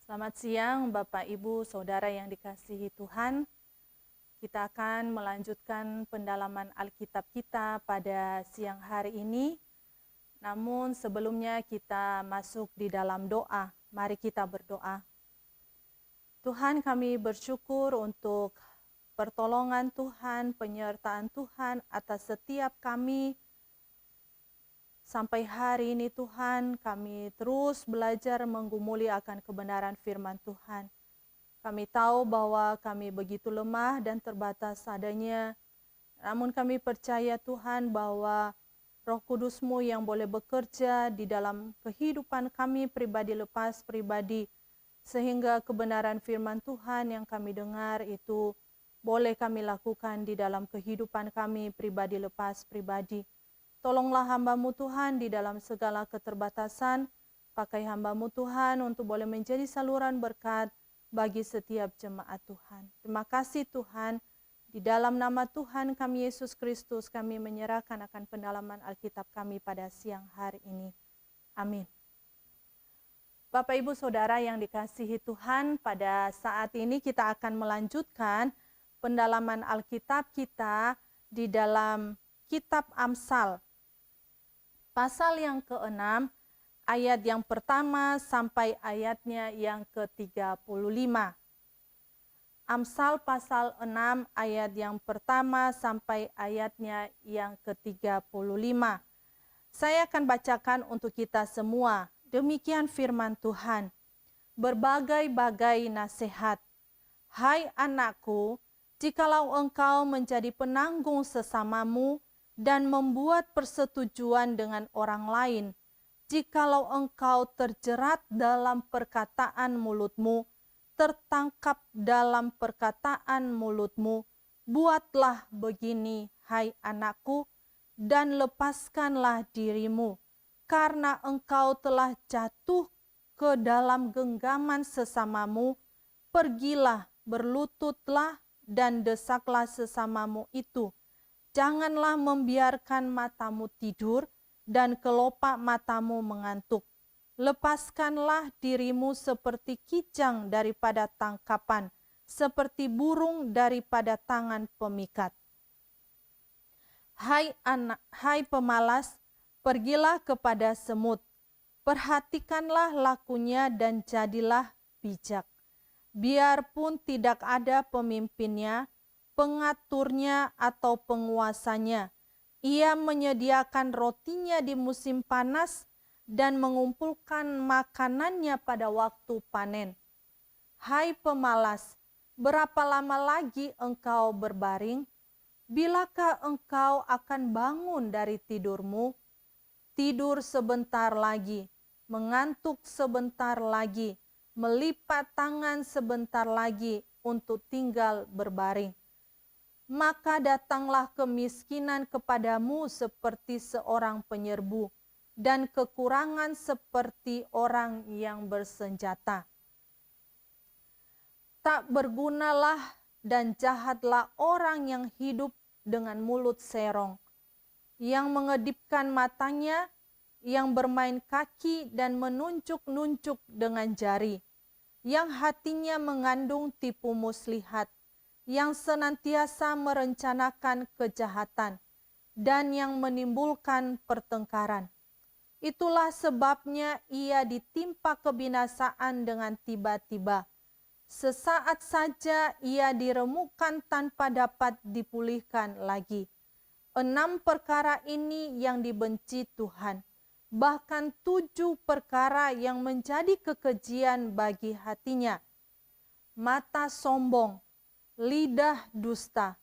Selamat siang Bapak Ibu Saudara yang dikasihi Tuhan. Kita akan melanjutkan pendalaman Alkitab kita pada siang hari ini. Namun sebelumnya kita masuk di dalam doa. Mari kita berdoa. Tuhan, kami bersyukur untuk pertolongan Tuhan, penyertaan Tuhan atas setiap kami. Sampai hari ini Tuhan, kami terus belajar menggumuli akan kebenaran firman Tuhan. Kami tahu bahwa kami begitu lemah dan terbatas adanya. Namun kami percaya Tuhan bahwa Roh Kudus-Mu yang boleh bekerja di dalam kehidupan kami pribadi lepas pribadi. Sehingga kebenaran firman Tuhan yang kami dengar itu boleh kami lakukan di dalam kehidupan kami pribadi lepas pribadi. Tolonglah hamba-Mu Tuhan di dalam segala keterbatasan. Pakai hamba-Mu Tuhan untuk boleh menjadi saluran berkat bagi setiap jemaat Tuhan. Terima kasih Tuhan. Di dalam nama Tuhan kami Yesus Kristus kami menyerahkan akan pendalaman Alkitab kami pada siang hari ini. Amin. Bapak Ibu Saudara yang dikasihi Tuhan, pada saat ini kita akan melanjutkan pendalaman Alkitab kita di dalam Kitab Amsal. Pasal yang ke-6, ayat yang pertama sampai ayatnya yang ke-35. Amsal pasal 6 ayat yang pertama sampai ayatnya yang ke-35. Saya akan bacakan untuk kita semua. Demikian firman Tuhan. Berbagai-bagai nasihat. Hai anakku, jikalau engkau menjadi penanggung sesamamu, dan membuat persetujuan dengan orang lain. Jikalau engkau terjerat dalam perkataan mulutmu, tertangkap dalam perkataan mulutmu, buatlah begini, hai anakku, dan lepaskanlah dirimu, karena engkau telah jatuh ke dalam genggaman sesamamu. Pergilah, berlututlah, dan desaklah sesamamu itu. Janganlah membiarkan matamu tidur dan kelopak matamu mengantuk. Lepaskanlah dirimu seperti kijang daripada tangkapan, seperti burung daripada tangan pemikat. Hai pemalas, pergilah kepada semut. Perhatikanlah lakunya dan jadilah bijak. Biarpun tidak ada pemimpinnya, pengaturnya atau penguasanya, ia menyediakan rotinya di musim panas dan mengumpulkan makanannya pada waktu panen. Hai pemalas, berapa lama lagi engkau berbaring? Bilakah engkau akan bangun dari tidurmu? Tidur sebentar lagi, mengantuk sebentar lagi, melipat tangan sebentar lagi untuk tinggal berbaring. Maka datanglah kemiskinan kepadamu seperti seorang penyerbu, dan kekurangan seperti orang yang bersenjata. Tak bergunalah dan jahatlah orang yang hidup dengan mulut serong, yang mengedipkan matanya, yang bermain kaki dan menunjuk-nunjuk dengan jari, yang hatinya mengandung tipu muslihat, yang senantiasa merencanakan kejahatan, dan yang menimbulkan pertengkaran. Itulah sebabnya ia ditimpa kebinasaan dengan tiba-tiba. Sesaat saja ia diremukkan tanpa dapat dipulihkan lagi. 6 perkara ini yang dibenci Tuhan, bahkan 7 perkara yang menjadi kekejian bagi hatinya. Mata sombong, lidah dusta,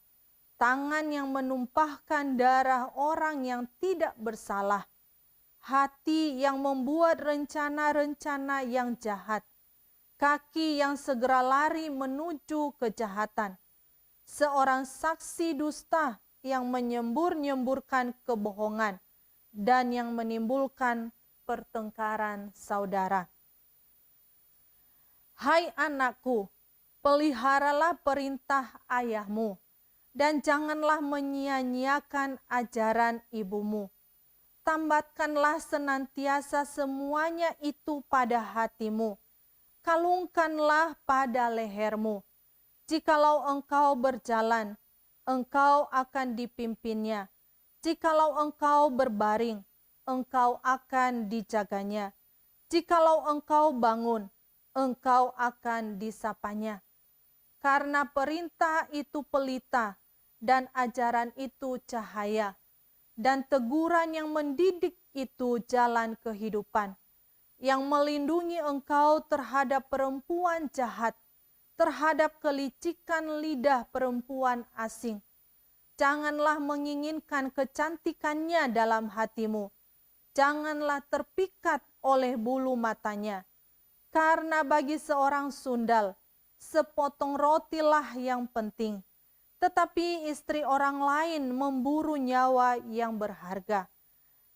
tangan yang menumpahkan darah orang yang tidak bersalah, hati yang membuat rencana-rencana yang jahat, kaki yang segera lari menuju kejahatan, seorang saksi dusta yang menyembur-nyemburkan kebohongan, dan yang menimbulkan pertengkaran saudara. Hai anakku, peliharalah perintah ayahmu, dan janganlah menyia-nyiakan ajaran ibumu. Tambatkanlah senantiasa semuanya itu pada hatimu. kalungkanlah pada lehermu. Jikalau engkau berjalan, engkau akan dipimpinnya. Jikalau engkau berbaring, engkau akan dijaganya. Jikalau engkau bangun, engkau akan disapanya. Karena perintah itu pelita, dan ajaran itu cahaya, dan teguran yang mendidik itu jalan kehidupan, yang melindungi engkau terhadap perempuan jahat, terhadap kelicikan lidah perempuan asing. Janganlah menginginkan kecantikannya dalam hatimu. Janganlah terpikat oleh bulu matanya. Karena bagi seorang sundal, sepotong rotilah yang penting. Tetapi istri orang lain memburu nyawa yang berharga.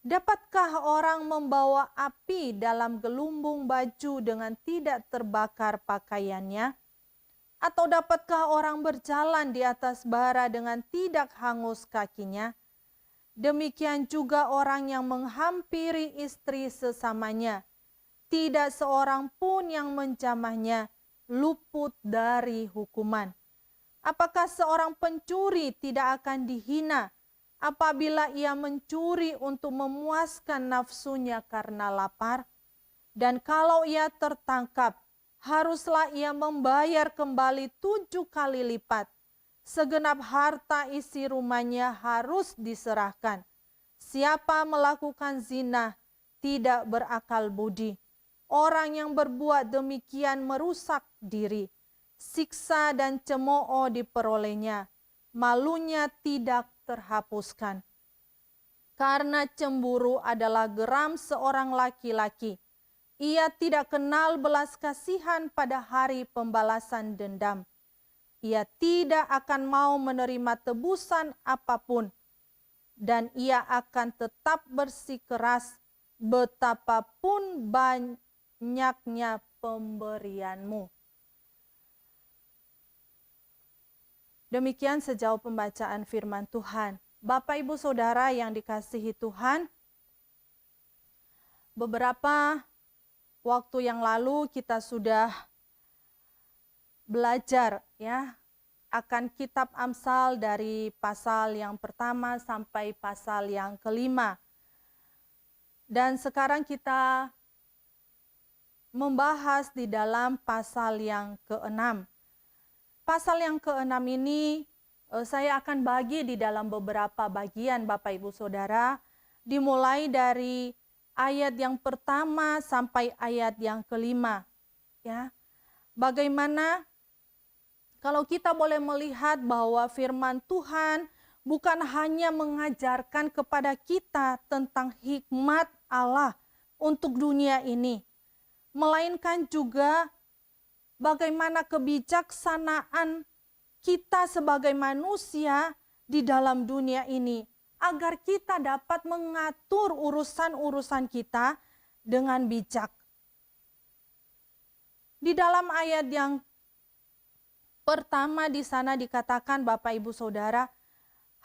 Dapatkah orang membawa api dalam gelumbung baju dengan tidak terbakar pakaiannya? Atau dapatkah orang berjalan di atas bara dengan tidak hangus kakinya? Demikian juga orang yang menghampiri istri sesamanya. Tidak seorang pun yang menjamahnya luput dari hukuman. Apakah seorang pencuri tidak akan dihina apabila ia mencuri untuk memuaskan nafsunya karena lapar? Dan kalau ia tertangkap, haruslah ia membayar kembali 7 kali lipat. Segenap harta isi rumahnya harus diserahkan. Siapa melakukan zina tidak berakal budi. Orang yang berbuat demikian merusak diri. Siksa dan cemooh diperolehnya. Malunya tidak terhapuskan. Karena cemburu adalah geram seorang laki-laki. Ia tidak kenal belas kasihan pada hari pembalasan dendam. Ia tidak akan mau menerima tebusan apapun. Dan ia akan tetap bersikeras betapapun banyaknya pemberianmu. Demikian sejauh pembacaan firman Tuhan. Bapak, Ibu, Saudara yang dikasihi Tuhan, beberapa waktu yang lalu kita sudah belajar akan kitab Amsal dari pasal yang pertama sampai pasal yang kelima. Dan sekarang kita membahas di dalam pasal yang keenam. Pasal yang keenam ini saya akan bagi di dalam beberapa bagian Bapak Ibu Saudara, dimulai dari ayat yang pertama sampai ayat yang kelima. Ya. Bagaimana kalau kita boleh melihat bahwa firman Tuhan bukan hanya mengajarkan kepada kita tentang hikmat Allah untuk dunia ini, melainkan juga bagaimana kebijaksanaan kita sebagai manusia di dalam dunia ini, agar kita dapat mengatur urusan-urusan kita dengan bijak. Di dalam ayat yang pertama di sana dikatakan, Bapak Ibu Saudara,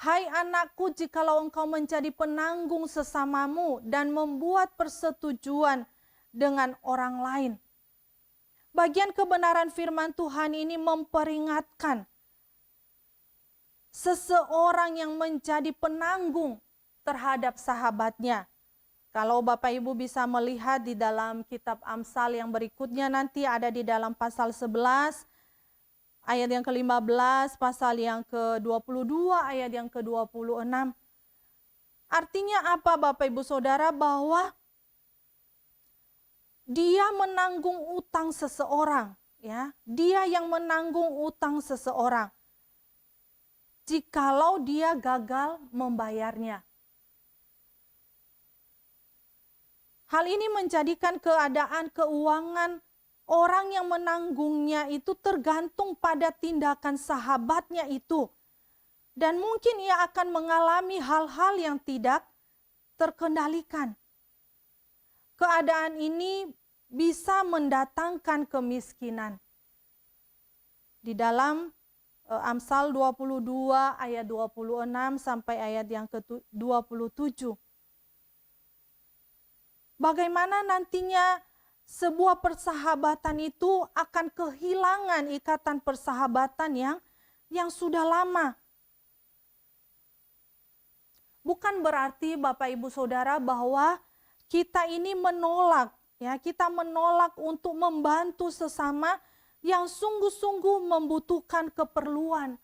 "Hai anakku, jikalau engkau menjadi penanggung sesamamu dan membuat persetujuan dengan orang lain." Bagian kebenaran firman Tuhan ini memperingatkan seseorang yang menjadi penanggung terhadap sahabatnya. Kalau Bapak Ibu bisa melihat di dalam kitab Amsal yang berikutnya, nanti ada di dalam pasal 11, ayat yang ke-15, pasal yang ke-22, ayat yang ke-26. Artinya apa Bapak Ibu Saudara? Bahwa dia menanggung utang seseorang, ya. Dia yang menanggung utang seseorang. Jikalau dia gagal membayarnya. Hal ini menjadikan keadaan keuangan orang yang menanggungnya itu tergantung pada tindakan sahabatnya itu. Dan mungkin ia akan mengalami hal-hal yang tidak terkendalikan. Keadaan ini bisa mendatangkan kemiskinan. Di dalam Amsal 22 ayat 26 sampai ayat yang ke-27. Bagaimana nantinya sebuah persahabatan itu akan kehilangan ikatan persahabatan yang sudah lama. Bukan berarti Bapak Ibu Saudara bahwa kita ini menolak, ya, kita menolak untuk membantu sesama yang sungguh-sungguh membutuhkan keperluan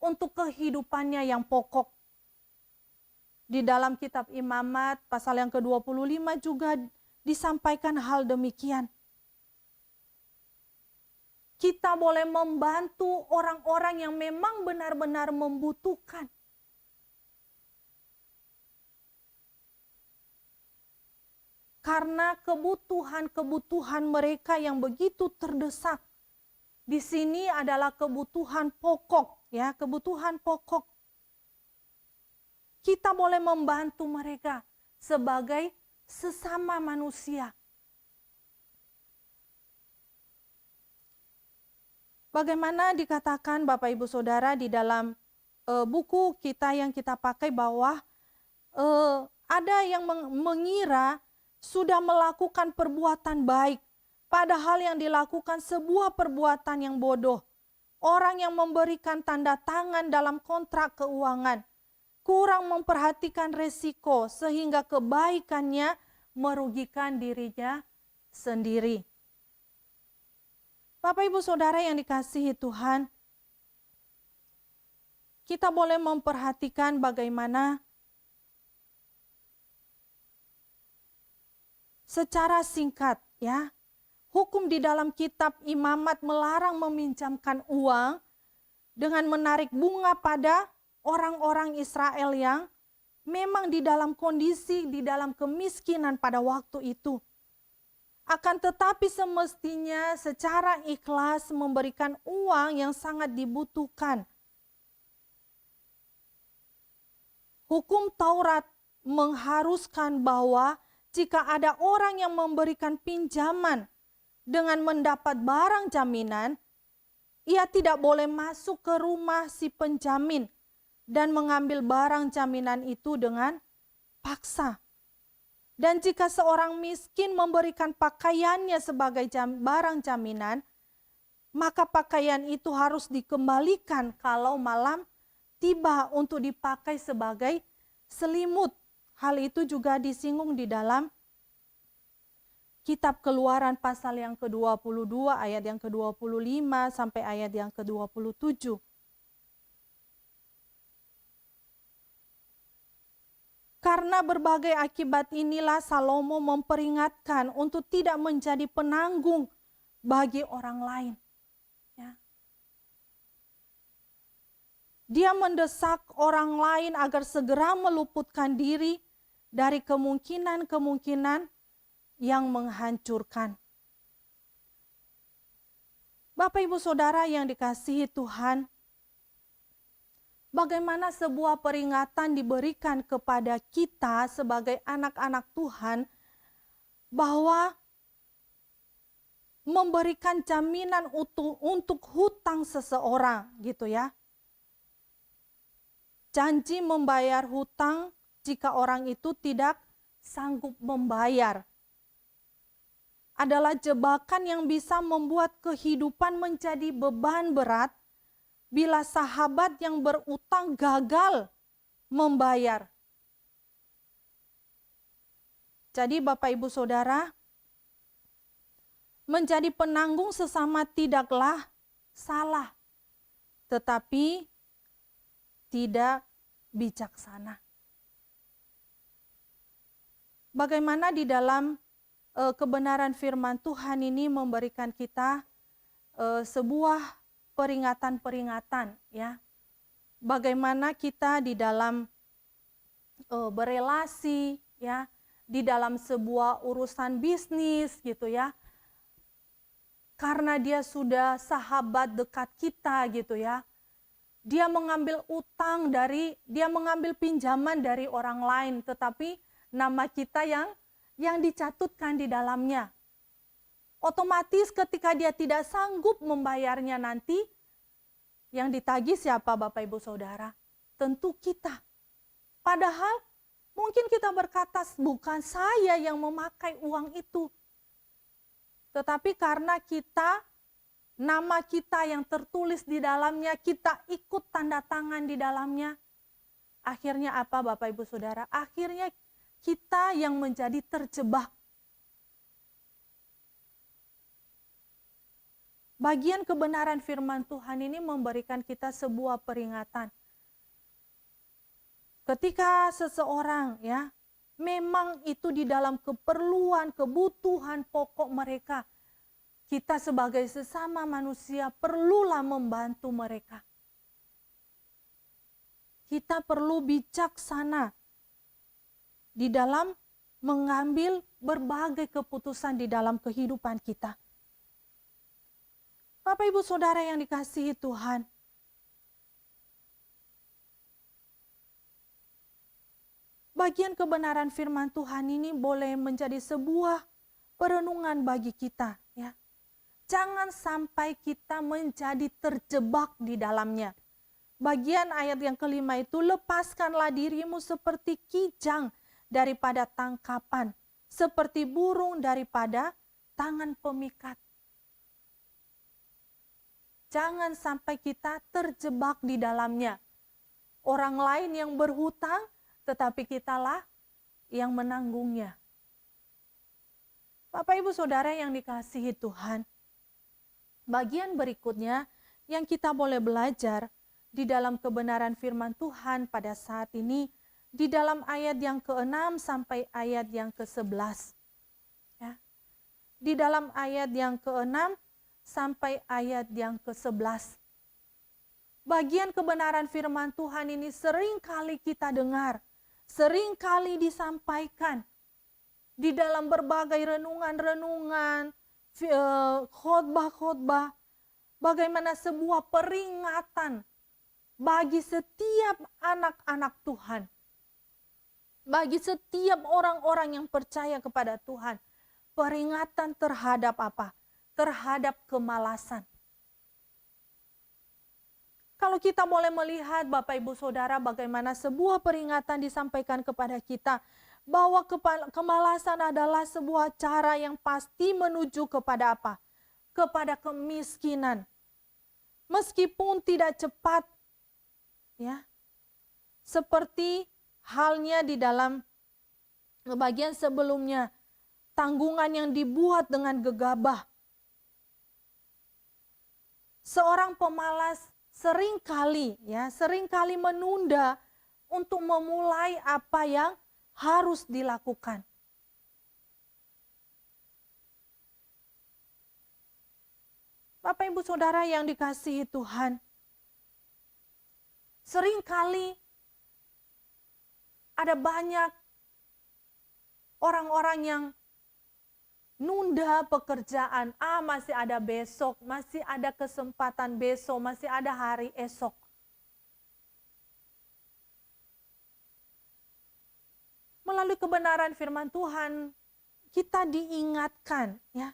untuk kehidupannya yang pokok. Di dalam kitab Imamat pasal yang ke-25 juga disampaikan hal demikian. Kita boleh membantu orang-orang yang memang benar-benar membutuhkan. Karena kebutuhan-kebutuhan mereka yang begitu terdesak. Di sini adalah kebutuhan pokok, ya, kebutuhan pokok. Kita boleh membantu mereka sebagai sesama manusia. Bagaimana dikatakan Bapak Ibu Saudara di dalam buku kita yang kita pakai bahwa ada yang mengira sudah melakukan perbuatan baik, padahal yang dilakukan sebuah perbuatan yang bodoh. Orang yang memberikan tanda tangan dalam kontrak keuangan kurang memperhatikan resiko sehingga kebaikannya merugikan dirinya sendiri. Bapak Ibu Saudara yang dikasihi Tuhan, kita boleh memperhatikan bagaimana secara singkat, ya, hukum di dalam kitab Imamat melarang meminjamkan uang dengan menarik bunga pada orang-orang Israel yang memang di dalam kondisi, di dalam kemiskinan pada waktu itu. Akan tetapi semestinya secara ikhlas memberikan uang yang sangat dibutuhkan. Hukum Taurat mengharuskan bahwa jika ada orang yang memberikan pinjaman dengan mendapat barang jaminan, ia tidak boleh masuk ke rumah si penjamin dan mengambil barang jaminan itu dengan paksa. Dan jika seorang miskin memberikan pakaiannya sebagai barang jaminan, maka pakaian itu harus dikembalikan kalau malam tiba untuk dipakai sebagai selimut. Hal itu juga disinggung di dalam kitab Keluaran pasal yang ke-22 ayat yang ke-25 sampai ayat yang ke-27. Karena berbagai akibat inilah Salomo memperingatkan untuk tidak menjadi penanggung bagi orang lain. Ya. Dia mendesak orang lain agar segera meluputkan diri dari kemungkinan-kemungkinan yang menghancurkan. Bapak Ibu Saudara yang dikasihi Tuhan, bagaimana sebuah peringatan diberikan kepada kita sebagai anak-anak Tuhan bahwa memberikan jaminan untuk hutang seseorang, gitu ya. Janji membayar hutang jika orang itu tidak sanggup membayar adalah jebakan yang bisa membuat kehidupan menjadi beban berat bila sahabat yang berutang gagal membayar. Jadi Bapak Ibu Saudara, menjadi penanggung sesama tidaklah salah, tetapi tidak bijaksana. Bagaimana di dalam kebenaran firman Tuhan ini memberikan kita sebuah peringatan-peringatan, ya. Bagaimana kita di dalam berelasi, ya, di dalam sebuah urusan bisnis, gitu ya. Karena dia sudah sahabat dekat kita, gitu ya. Dia mengambil dia mengambil pinjaman dari orang lain, tetapi nama kita yang dicatutkan di dalamnya. Otomatis ketika dia tidak sanggup membayarnya nanti, yang ditagih siapa Bapak Ibu Saudara? Tentu kita. Padahal mungkin kita berkata, bukan saya yang memakai uang itu. Tetapi karena nama kita yang tertulis di dalamnya, kita ikut tanda tangan di dalamnya. Akhirnya apa Bapak Ibu Saudara? Akhirnya kita yang menjadi terjebak. Bagian kebenaran firman Tuhan ini memberikan kita sebuah peringatan. Ketika seseorang memang itu di dalam keperluan, kebutuhan pokok mereka, kita sebagai sesama manusia perlulah membantu mereka. Kita perlu bijaksana di dalam mengambil berbagai keputusan di dalam kehidupan kita. Bapak Ibu Saudara yang dikasihi Tuhan, bagian kebenaran firman Tuhan ini boleh menjadi sebuah perenungan bagi kita, ya. Jangan sampai kita menjadi terjebak di dalamnya. Bagian ayat yang kelima itu, lepaskanlah dirimu seperti kijang daripada tangkapan, seperti burung daripada tangan pemikat. Jangan sampai kita terjebak di dalamnya. Orang lain yang berhutang, tetapi kitalah yang menanggungnya. Bapak Ibu Saudara yang dikasihi Tuhan, bagian berikutnya yang kita boleh belajar di dalam kebenaran firman Tuhan pada saat ini, di dalam ayat yang ke-6 sampai ayat yang ke-11. Ya. Di dalam ayat yang ke-6 sampai ayat yang ke-11. Bagian kebenaran firman Tuhan ini sering kali kita dengar, sering kali disampaikan di dalam berbagai renungan-renungan, khotbah-khotbah, bagaimana sebuah peringatan bagi setiap anak-anak Tuhan, bagi setiap orang-orang yang percaya kepada Tuhan, peringatan terhadap apa? Terhadap kemalasan. Kalau kita boleh melihat Bapak Ibu Saudara bagaimana sebuah peringatan disampaikan kepada kita bahwa kemalasan adalah sebuah cara yang pasti menuju kepada apa? Kepada kemiskinan. Meskipun tidak cepat, ya, seperti halnya di dalam bagian sebelumnya, tanggungan yang dibuat dengan gegabah. Seorang pemalas seringkali menunda untuk memulai apa yang harus dilakukan. Bapak Ibu Saudara yang dikasihi Tuhan, seringkali ada banyak orang-orang yang nunda pekerjaan, masih ada besok, masih ada kesempatan besok, masih ada hari esok. Melalui kebenaran firman Tuhan, kita diingatkan, ya.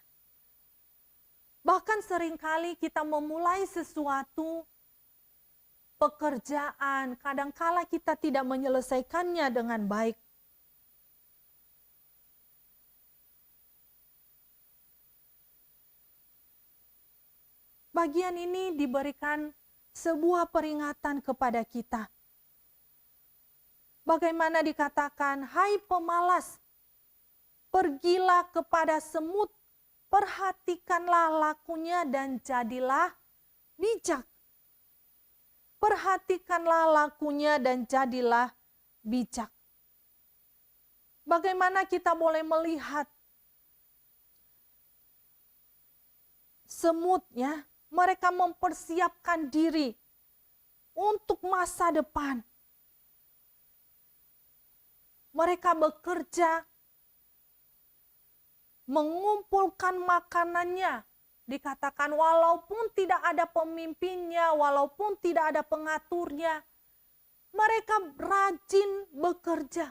Bahkan seringkali kita memulai sesuatu pekerjaan, kadangkala kita tidak menyelesaikannya dengan baik. Bagian ini diberikan sebuah peringatan kepada kita. Bagaimana dikatakan, hai pemalas, pergilah kepada semut, perhatikanlah lakunya dan jadilah bijak. Perhatikanlah lakunya dan jadilah bijak. Bagaimana kita boleh melihat semut, ya, mereka mempersiapkan diri untuk masa depan. Mereka bekerja, mengumpulkan makanannya. Dikatakan walaupun tidak ada pemimpinnya, walaupun tidak ada pengaturnya, mereka rajin bekerja.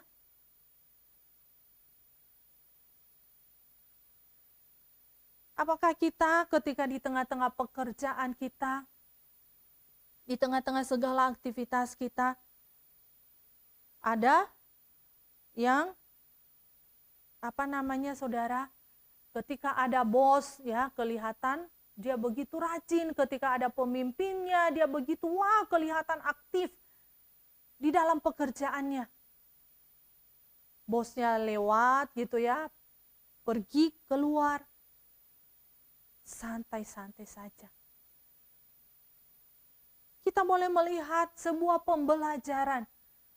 Apakah kita ketika di tengah-tengah pekerjaan kita, di tengah-tengah segala aktivitas kita, ada yang saudara, Ketika ada bos, ya kelihatan dia begitu rajin. Ketika ada pemimpinnya, dia begitu kelihatan aktif di dalam pekerjaannya. Bosnya lewat gitu ya, pergi keluar, santai-santai saja. Kita boleh melihat sebuah pembelajaran.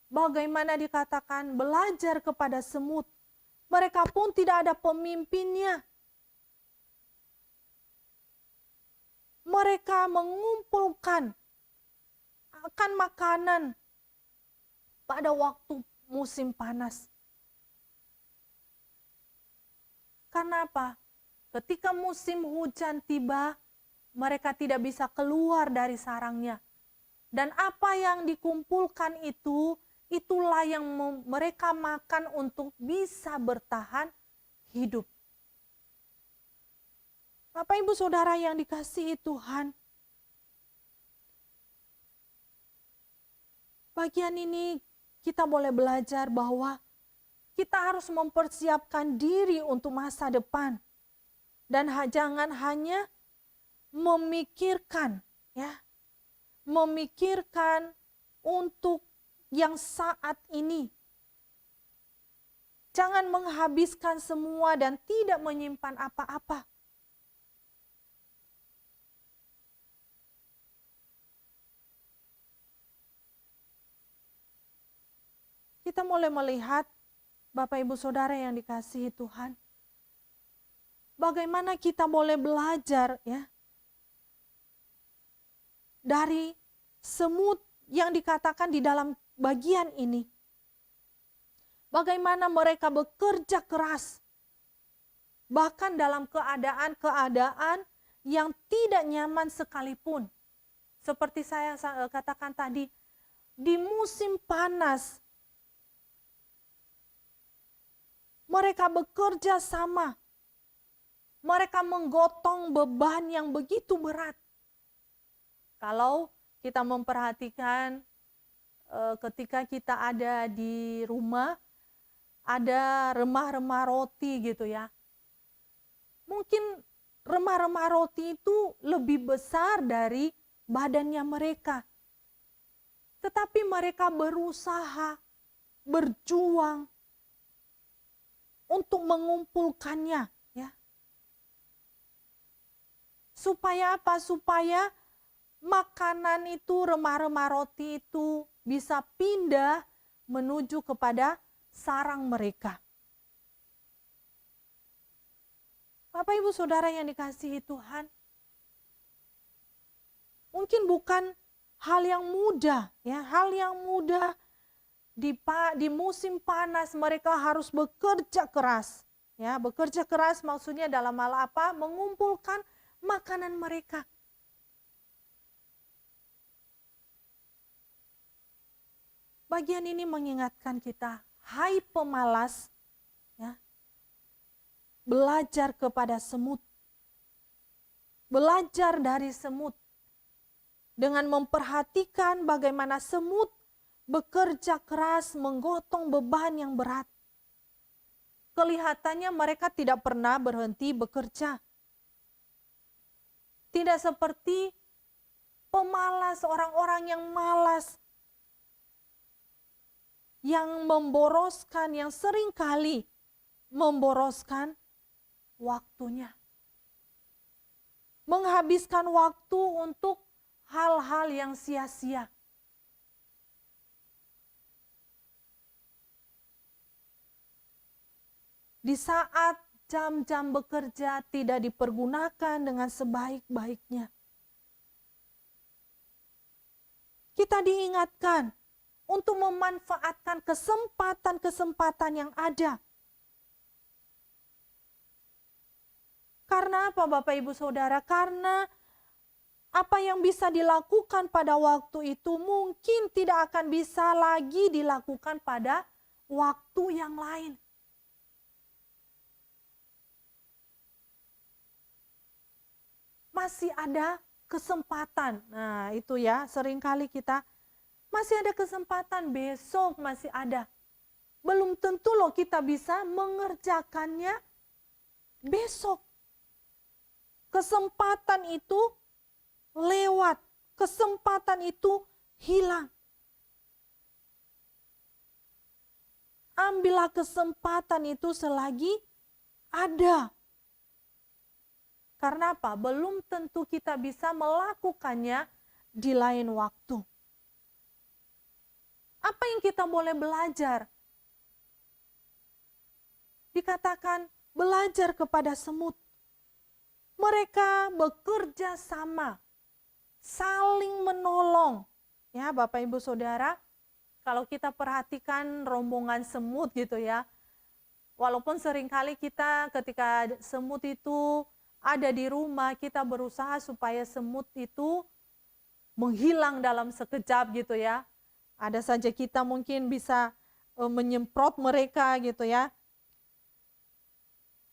Bagaimana dikatakan belajar kepada semut. Mereka pun tidak ada pemimpinnya. Mereka mengumpulkan akan makanan pada waktu musim panas. Karena apa? Ketika musim hujan tiba, mereka tidak bisa keluar dari sarangnya. Dan apa yang dikumpulkan itu, itulah yang mereka makan untuk bisa bertahan hidup. Bapak Ibu Saudara yang dikasihi Tuhan, bagian ini kita boleh belajar bahwa kita harus mempersiapkan diri untuk masa depan. Dan jangan hanya memikirkan, ya, memikirkan untuk yang saat ini. Jangan menghabiskan semua dan tidak menyimpan apa-apa. Kita mulai melihat, Bapak Ibu Saudara yang dikasihi Tuhan, bagaimana kita boleh belajar, ya, dari semut yang dikatakan di dalam bagian ini. Bagaimana mereka bekerja keras, bahkan dalam keadaan-keadaan yang tidak nyaman sekalipun. Seperti saya katakan tadi, di musim panas, mereka bekerja sama. Mereka menggotong beban yang begitu berat. Kalau kita memperhatikan ketika kita ada di rumah, ada remah-remah roti gitu ya. Mungkin remah-remah roti itu lebih besar dari badannya mereka. Tetapi mereka berusaha, berjuang untuk mengumpulkannya. Ya. Supaya apa? Supaya makanan itu, remah-remah roti itu bisa pindah menuju kepada sarang mereka. Bapak Ibu Saudara yang dikasihi Tuhan, mungkin bukan hal yang mudah, ya, hal yang mudah di musim panas mereka harus bekerja keras. Ya, bekerja keras maksudnya dalam hal apa? Mengumpulkan makanan mereka. Bagian ini mengingatkan kita, hai pemalas, ya, belajar kepada semut. Belajar dari semut. Dengan memperhatikan bagaimana semut bekerja keras menggotong beban yang berat. Kelihatannya mereka tidak pernah berhenti bekerja. Tidak seperti pemalas, orang-orang yang malas, yang memboroskan, yang seringkali memboroskan waktunya. Menghabiskan waktu untuk hal-hal yang sia-sia. Di saat jam-jam bekerja tidak dipergunakan dengan sebaik-baiknya. Kita diingatkan untuk memanfaatkan kesempatan-kesempatan yang ada. Karena apa Bapak Ibu Saudara? Karena apa yang bisa dilakukan pada waktu itu mungkin tidak akan bisa lagi dilakukan pada waktu yang lain. Masih ada kesempatan. Nah, itu ya, seringkali kita masih ada kesempatan, besok masih ada. Belum tentu loh kita bisa mengerjakannya besok. Kesempatan itu lewat, kesempatan itu hilang. Ambillah kesempatan itu selagi ada. Karena apa? Belum tentu kita bisa melakukannya di lain waktu. Apa yang kita boleh belajar? Dikatakan belajar kepada semut. Mereka bekerja sama, saling menolong. Ya, Bapak Ibu Saudara, kalau kita perhatikan rombongan semut gitu ya, walaupun seringkali kita ketika semut itu ada di rumah, kita berusaha supaya semut itu menghilang dalam sekejap gitu ya. Ada saja kita mungkin bisa menyemprot mereka gitu ya.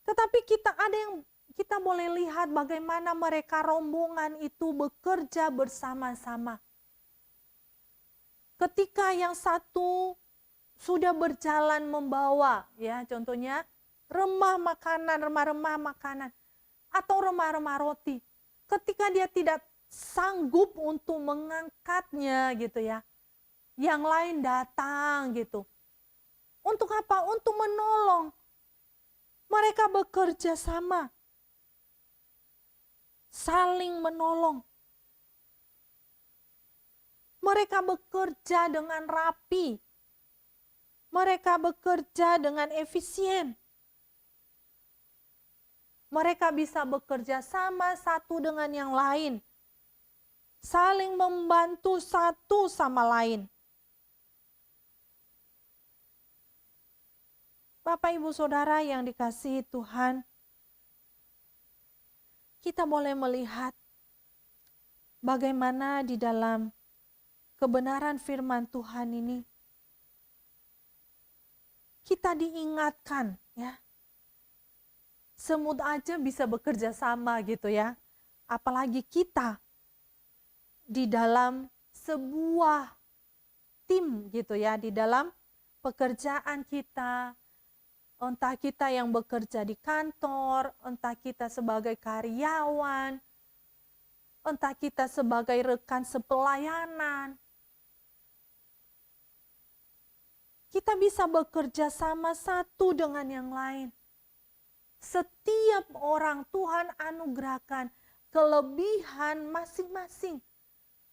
Tetapi kita boleh lihat bagaimana mereka rombongan itu bekerja bersama-sama. Ketika yang satu sudah berjalan membawa, ya contohnya remah makanan atau remah-remah roti. Ketika dia tidak sanggup untuk mengangkatnya gitu ya, yang lain datang gitu. Untuk apa? Untuk menolong. Mereka bekerja sama, saling menolong. Mereka bekerja dengan rapi. Mereka bekerja dengan efisien. Mereka bisa bekerja sama satu dengan yang lain. Saling membantu satu sama lain. Bapak Ibu Saudara yang dikasihi Tuhan, kita boleh melihat bagaimana di dalam kebenaran firman Tuhan ini kita diingatkan ya. Semut aja bisa bekerja sama gitu ya. Apalagi kita di dalam sebuah tim gitu ya, di dalam pekerjaan kita. Entah kita yang bekerja di kantor, entah kita sebagai karyawan, entah kita sebagai rekan sepelayanan. Kita bisa bekerja sama satu dengan yang lain. Setiap orang Tuhan anugerahkan kelebihan masing-masing.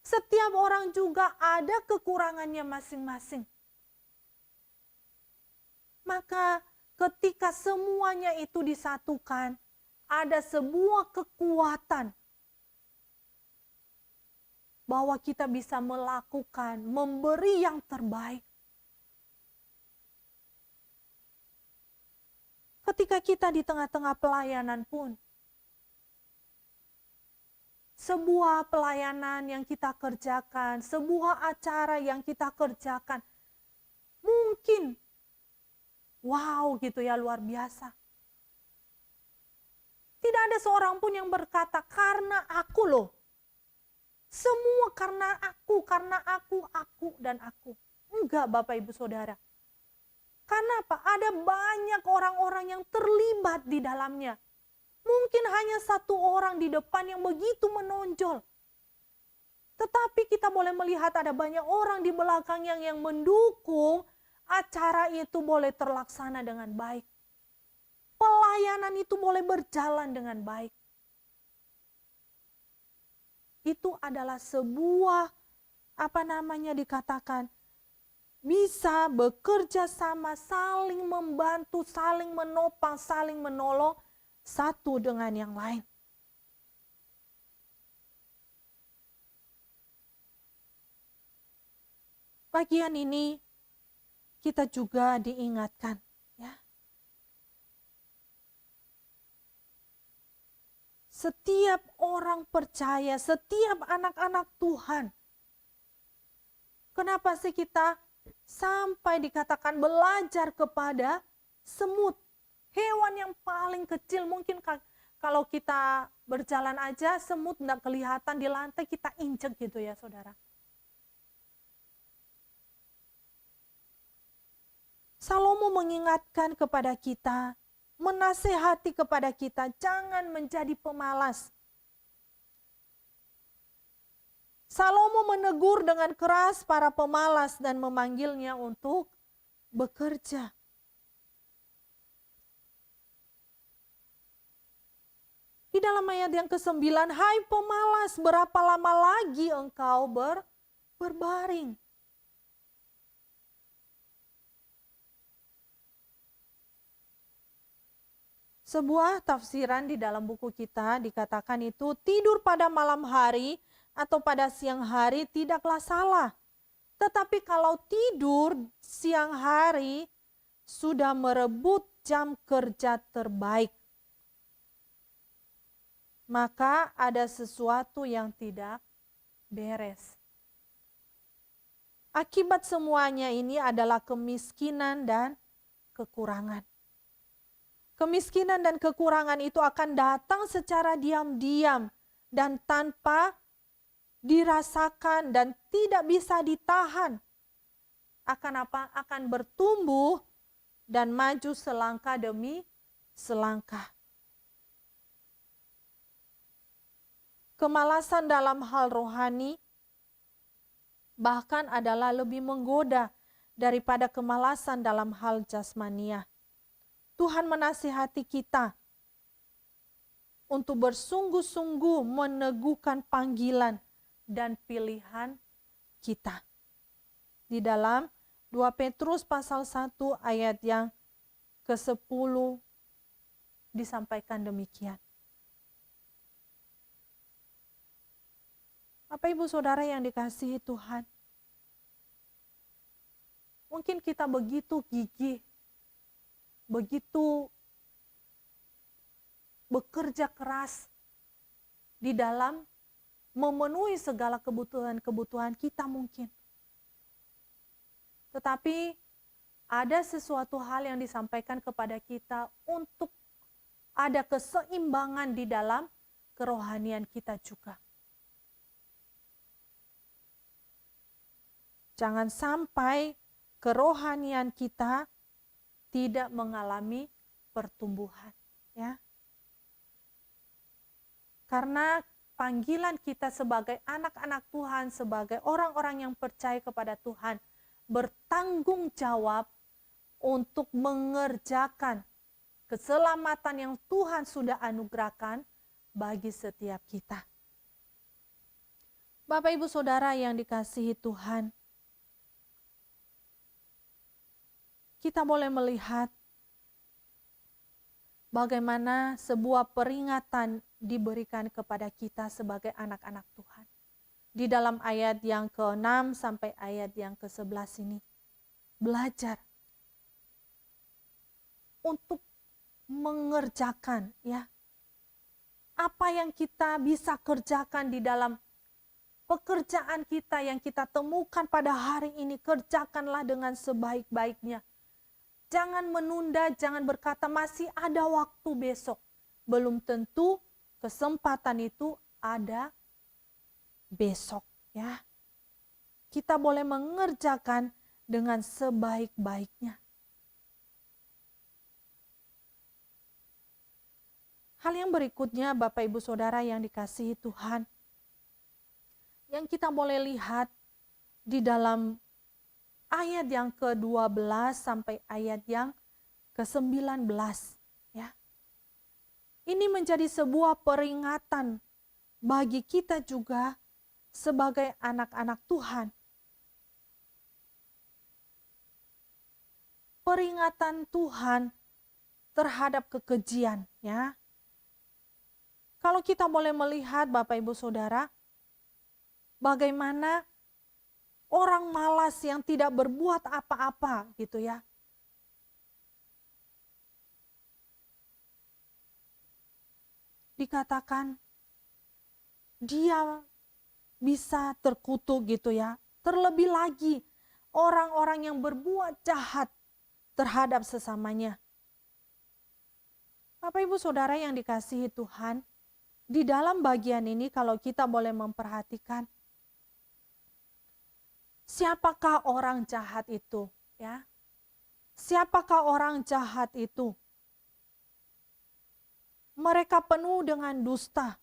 Setiap orang juga ada kekurangannya masing-masing. Maka ketika semuanya itu disatukan, ada sebuah kekuatan bahwa kita bisa melakukan, memberi yang terbaik. Ketika kita di tengah-tengah pelayanan pun, sebuah pelayanan yang kita kerjakan, sebuah acara yang kita kerjakan, mungkin wow gitu ya, luar biasa. Tidak ada seorang pun yang berkata, karena aku loh. Semua karena aku, dan aku. Enggak Bapak Ibu Saudara. Karena apa? Ada banyak orang-orang yang terlibat di dalamnya. Mungkin hanya satu orang di depan yang begitu menonjol. Tetapi kita boleh melihat ada banyak orang di belakang yang mendukung acara itu boleh terlaksana dengan baik. Pelayanan itu boleh berjalan dengan baik. Itu adalah sebuah dikatakan bisa bekerja sama, saling membantu, saling menopang, saling menolong satu dengan yang lain. Bagian ini kita juga diingatkan ya. Setiap orang percaya, setiap anak-anak Tuhan. Kenapa sih kita sampai dikatakan belajar kepada semut? Hewan yang paling kecil, mungkin kalau kita berjalan aja semut tidak kelihatan di lantai, kita injek gitu ya saudara. Salomo mengingatkan kepada kita menasehati kepada kita, jangan menjadi pemalas. Salomo menegur dengan keras para pemalas dan memanggilnya untuk bekerja. Di dalam ayat yang ke-9, hai pemalas, berapa lama lagi engkau berbaring? Sebuah tafsiran di dalam buku kita dikatakan itu tidur pada malam hari atau pada siang hari tidaklah salah. Tetapi kalau tidur siang hari sudah merebut jam kerja terbaik, maka ada sesuatu yang tidak beres. Akibat semuanya ini adalah kemiskinan dan kekurangan. Kemiskinan dan kekurangan itu akan datang secara diam-diam dan tanpa dirasakan dan tidak bisa ditahan. Akan apa? Akan bertumbuh dan maju selangkah demi selangkah. Kemalasan dalam hal rohani bahkan adalah lebih menggoda daripada kemalasan dalam hal jasmaniah. Tuhan menasihati kita untuk bersungguh-sungguh meneguhkan panggilan dan pilihan kita. Di dalam 2 Petrus pasal 1 ayat yang ke-10 disampaikan demikian. Bapak Ibu Saudara yang dikasihi Tuhan, mungkin kita begitu gigih, begitu bekerja keras di dalam memenuhi segala kebutuhan-kebutuhan kita mungkin. Tetapi ada sesuatu hal yang disampaikan kepada kita untuk ada keseimbangan di dalam kerohanian kita juga. Jangan sampai kerohanian kita tidak mengalami pertumbuhan, ya. Karena panggilan kita sebagai anak-anak Tuhan, sebagai orang-orang yang percaya kepada Tuhan, bertanggung jawab untuk mengerjakan keselamatan yang Tuhan sudah anugerahkan bagi setiap kita. Bapak Ibu Saudara yang dikasihi Tuhan, kita boleh melihat bagaimana sebuah peringatan diberikan kepada kita sebagai anak-anak Tuhan. Di dalam ayat yang ke-6 sampai ayat yang ke-11 ini. Belajar untuk mengerjakan, ya, apa yang kita bisa kerjakan di dalam pekerjaan kita yang kita temukan pada hari ini. Kerjakanlah dengan sebaik-baiknya. Jangan menunda, jangan berkata masih ada waktu besok. Belum tentu kesempatan itu ada besok, ya. Kita boleh mengerjakan dengan sebaik-baiknya. Hal yang berikutnya Bapak Ibu Saudara yang dikasihi Tuhan, yang kita boleh lihat di dalam ayat yang ke-12 sampai ayat yang ke-19, ya. Ini menjadi sebuah peringatan bagi kita juga sebagai anak-anak Tuhan. Peringatan Tuhan terhadap kekejian, ya. Kalau kita boleh melihat Bapak Ibu Saudara, bagaimana orang malas yang tidak berbuat apa-apa gitu, ya. Dikatakan dia bisa terkutuk gitu, ya. Terlebih lagi orang-orang yang berbuat jahat terhadap sesamanya. Bapak Ibu Saudara yang dikasihi Tuhan, di dalam bagian ini kalau kita boleh memperhatikan, siapakah orang jahat itu, ya? Siapakah orang jahat itu? Mereka penuh dengan dusta,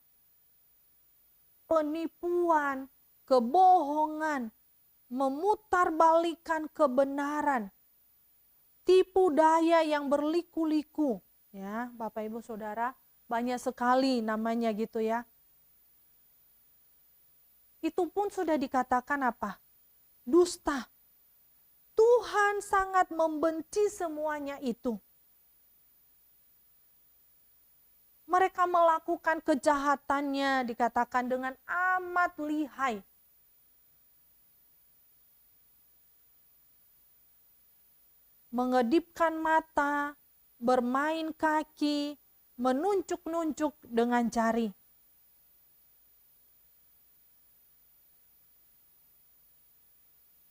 penipuan, kebohongan, memutarbalikkan kebenaran, tipu daya yang berliku-liku. Ya, Bapak Ibu Saudara, banyak sekali namanya gitu ya. Itu pun sudah dikatakan apa? Dusta. Tuhan sangat membenci semuanya itu. Mereka melakukan kejahatannya dikatakan dengan amat lihai. Mengedipkan mata, bermain kaki, menunjuk-nunjuk dengan jari.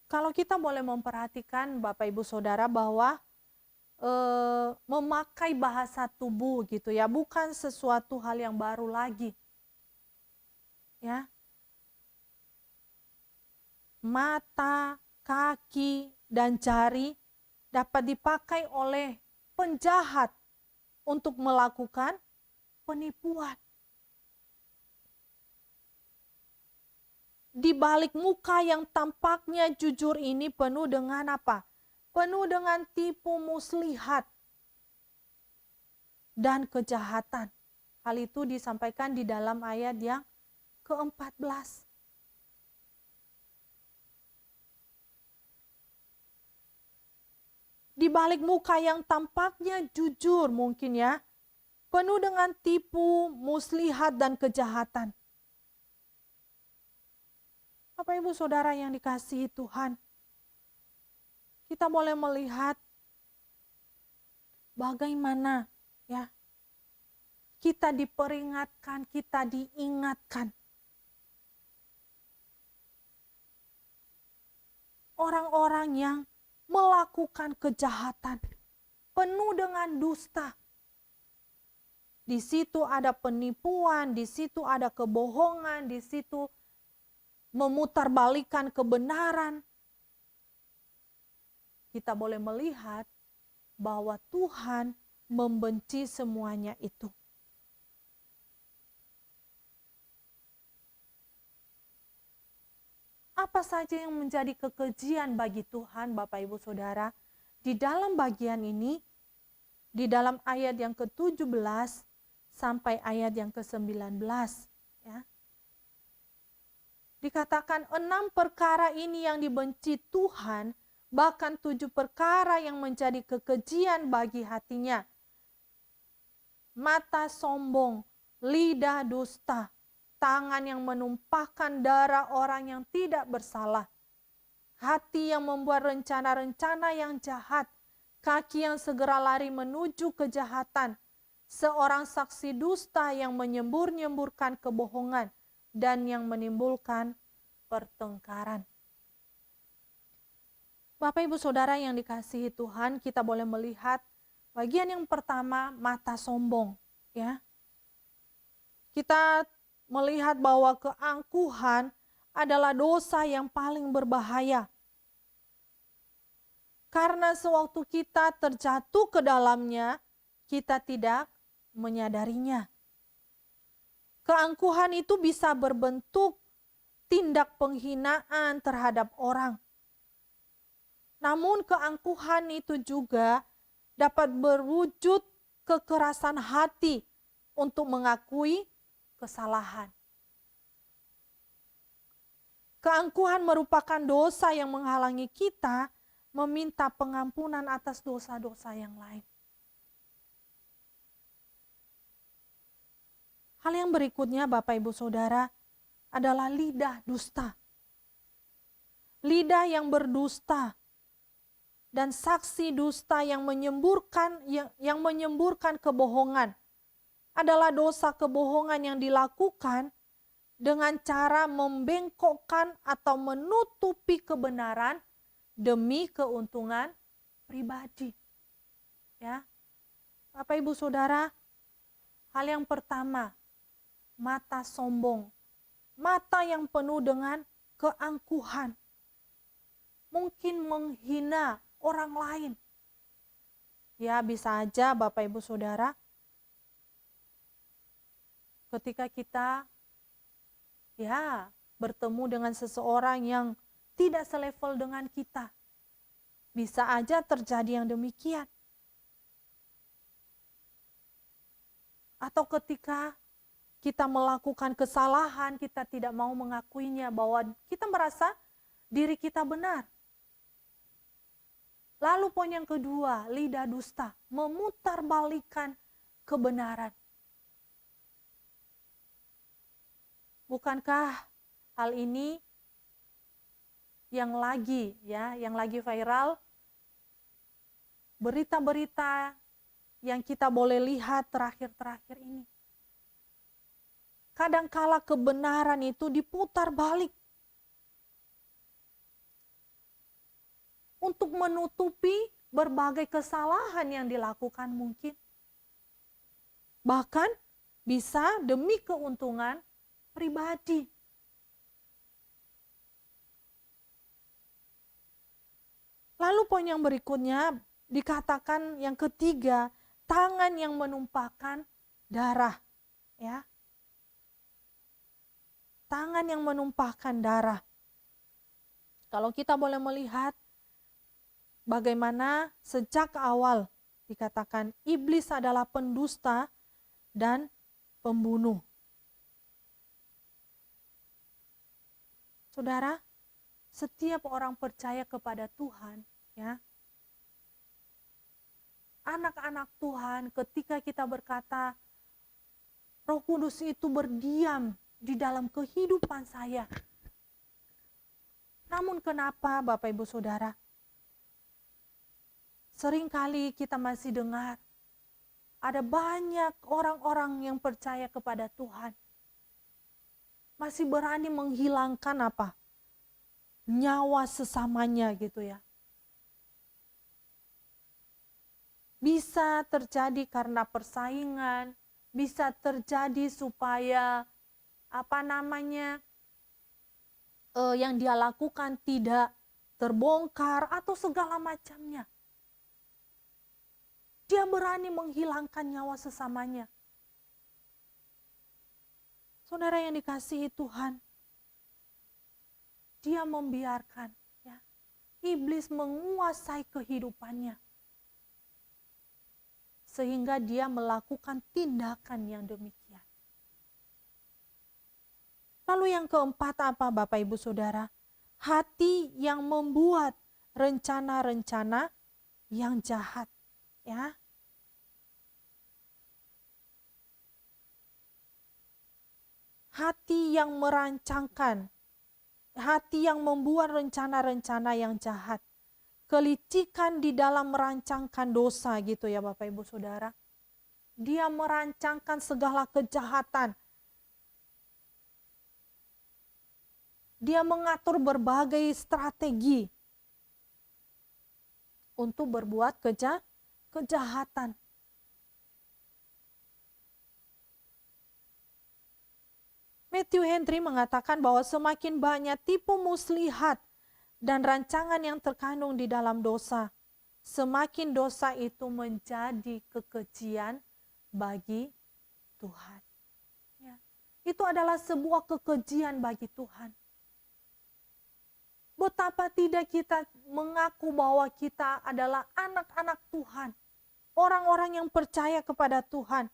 Kalau kita boleh memperhatikan Bapak Ibu Saudara bahwa memakai bahasa tubuh gitu ya, bukan sesuatu hal yang baru lagi. Ya. Mata, kaki, dan jari dapat dipakai oleh penjahat untuk melakukan penipuan. Di balik muka yang tampaknya jujur ini penuh dengan apa? Penuh dengan tipu muslihat dan kejahatan. Hal itu disampaikan di dalam ayat yang ke-14. Di balik muka yang tampaknya jujur mungkin ya, penuh dengan tipu, muslihat, dan kejahatan. Bapak Ibu Saudara yang dikasihi Tuhan, kita boleh melihat bagaimana ya kita diperingatkan, kita diingatkan. Orang-orang yang melakukan kejahatan, penuh dengan dusta. Di situ ada penipuan, di situ ada kebohongan, di situ memutarbalikkan kebenaran. Kita boleh melihat bahwa Tuhan membenci semuanya itu. Apa saja yang menjadi kekejian bagi Tuhan, Bapak Ibu Saudara? Di dalam bagian ini, di dalam ayat yang ke-17 sampai ayat yang ke-19, ya. Dikatakan 6 perkara ini yang dibenci Tuhan, bahkan 7 perkara yang menjadi kekejian bagi hatinya. Mata sombong, lidah dusta, tangan yang menumpahkan darah orang yang tidak bersalah, hati yang membuat rencana-rencana yang jahat, kaki yang segera lari menuju kejahatan, seorang saksi dusta yang menyembur-nyemburkan kebohongan, dan yang menimbulkan pertengkaran. Bapak Ibu Saudara yang dikasihi Tuhan, kita boleh melihat bagian yang pertama, mata sombong, ya. Kita melihat bahwa keangkuhan adalah dosa yang paling berbahaya. Karena sewaktu kita terjatuh ke dalamnya, kita tidak menyadarinya. Keangkuhan itu bisa berbentuk tindak penghinaan terhadap orang. Namun keangkuhan itu juga dapat berwujud kekerasan hati untuk mengakui kesalahan. Keangkuhan merupakan dosa yang menghalangi kita meminta pengampunan atas dosa-dosa yang lain. Hal yang berikutnya Bapak Ibu Saudara adalah lidah dusta. Lidah yang berdusta dan saksi dusta yang menyemburkan kebohongan adalah dosa kebohongan yang dilakukan dengan cara membengkokkan atau menutupi kebenaran demi keuntungan pribadi. Ya. Bapak Ibu Saudara, hal yang pertama, mata sombong. Mata yang penuh dengan keangkuhan. Mungkin menghina orang lain. Ya, bisa aja Bapak Ibu Saudara, ketika kita bertemu dengan seseorang yang tidak selevel dengan kita. Bisa aja terjadi yang demikian. Atau ketika kita melakukan kesalahan, kita tidak mau mengakuinya bahwa kita merasa diri kita benar. Lalu poin yang kedua, lidah dusta, memutarbalikkan kebenaran. Bukankah hal ini yang lagi viral, berita-berita yang kita boleh lihat terakhir-terakhir ini. Kadangkala kebenaran itu diputar balik untuk menutupi berbagai kesalahan yang dilakukan mungkin. Bahkan bisa demi keuntungan pribadi. Lalu poin yang berikutnya dikatakan yang ketiga, tangan yang menumpahkan darah, ya. Tangan yang menumpahkan darah. Kalau kita boleh melihat bagaimana sejak awal dikatakan iblis adalah pendusta dan pembunuh. Saudara, setiap orang percaya kepada Tuhan, ya. Anak-anak Tuhan, ketika kita berkata, Roh Kudus itu berdiam di dalam kehidupan saya. Namun kenapa Bapak Ibu Saudara? Seringkali kita masih dengar, ada banyak orang-orang yang percaya kepada Tuhan. Masih berani menghilangkan nyawa sesamanya gitu ya. Bisa terjadi karena persaingan, bisa terjadi supaya yang dia lakukan tidak terbongkar atau segala macamnya. Dia berani menghilangkan nyawa sesamanya. Saudara yang dikasihi Tuhan, dia membiarkan iblis menguasai kehidupannya. Sehingga dia melakukan tindakan yang demikian. Lalu yang keempat apa Bapak Ibu Saudara? Hati yang membuat rencana-rencana yang jahat. Ya. Hati yang merancangkan, hati yang membuat rencana-rencana yang jahat. Kelicikan di dalam merancangkan dosa gitu ya Bapak Ibu Saudara. Dia merancangkan segala kejahatan. Dia mengatur berbagai strategi untuk berbuat kejahatan. Matthew Henry mengatakan bahwa semakin banyak tipu muslihat dan rancangan yang terkandung di dalam dosa, semakin dosa itu menjadi kekejian bagi Tuhan. Ya. Itu adalah sebuah kekejian bagi Tuhan. Betapa tidak kita mengaku bahwa kita adalah anak-anak Tuhan, orang-orang yang percaya kepada Tuhan.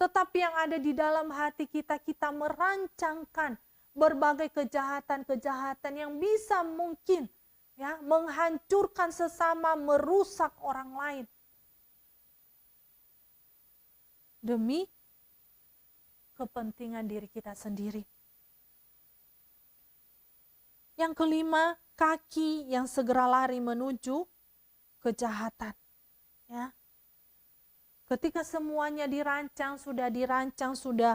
Tetapi yang ada di dalam hati kita, kita merancangkan berbagai kejahatan-kejahatan yang bisa mungkin menghancurkan sesama, merusak orang lain. Demi kepentingan diri kita sendiri. Yang kelima, kaki yang segera lari menuju kejahatan. Ya. Ketika semuanya sudah